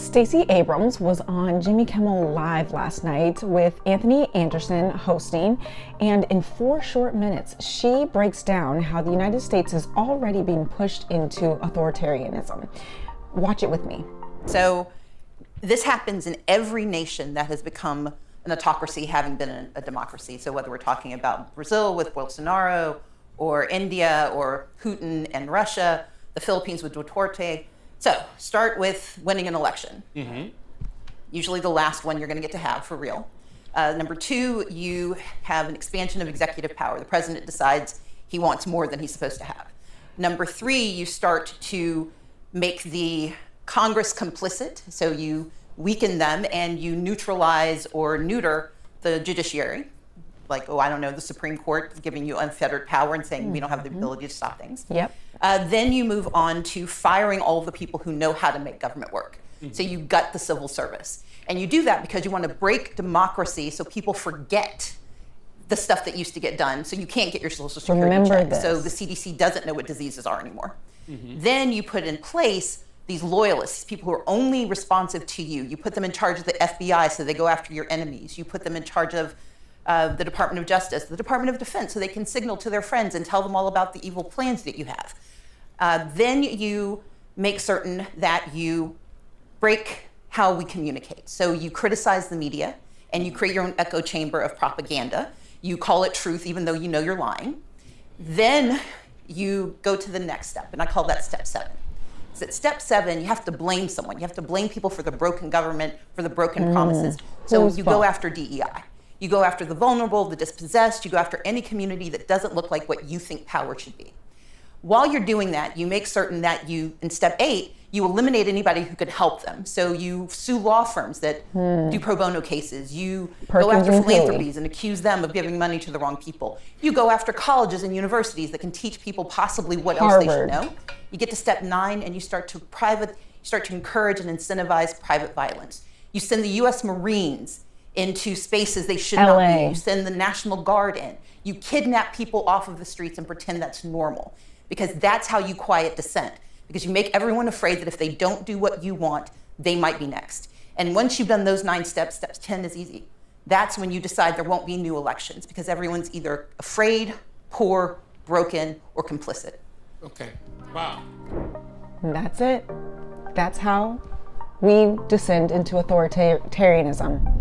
Stacey Abrams was on Jimmy Kimmel Live last night with Anthony Anderson hosting, and in 4 short minutes, she breaks down how the United States is already being pushed into authoritarianism. Watch it with me. So this happens in every nation that has become an autocracy, having been a democracy. So whether we're talking about Brazil with Bolsonaro, or India, or Putin and Russia, the Philippines with Duterte. So start with winning an election. Usually the last one you're going to get to have for real. Number 2, you have an expansion of executive power. The president decides he wants more than he's supposed to have. Number 3, you start to make the Congress complicit. So you weaken them and you neutralize or neuter the judiciary. Like, oh, I don't know, the Supreme Court giving you unfettered power and saying we don't have the ability to stop things. Yep. Then you move on to firing all of the people who know how to make government work. So you gut the civil service. And you do that because you want to break democracy so people forget the stuff that used to get done. So you can't get your Social Security check. So the CDC doesn't know what diseases are anymore. Then you put in place these loyalists, people who are only responsive to you. You put them in charge of the FBI so they go after your enemies. You put them in charge of the Department of Justice, the Department of Defense, so they can signal to their friends and tell them all about the evil plans that you have. Then you make certain that you break how we communicate. So you criticize the media and you create your own echo chamber of propaganda. You call it truth even though you know you're lying. Then you go to the next step, and I call that step 7. So at step 7, you have to blame someone. You have to blame people for the broken government, for the broken promises. So you go after DEI. You go after the vulnerable, the dispossessed. You go after any community that doesn't look like what you think power should be. While you're doing that, you make certain that you, in step 8, you eliminate anybody who could help them. So you sue law firms that do pro bono cases. You go after philanthropies and accuse them of giving money to the wrong people. You go after colleges and universities that can teach people possibly what else they should know. You get to step 9 and you start to encourage and incentivize private violence. You send the US Marines into spaces they should not be. You send the National Guard in. You kidnap people off of the streets and pretend that's normal, because that's how you quiet dissent. Because you make everyone afraid that if they don't do what you want, they might be next. And once you've done those 9 steps, step 10 is easy. That's when you decide there won't be new elections, because everyone's either afraid, poor, broken, or complicit. Okay, wow. And that's it. That's how we descend into authoritarianism.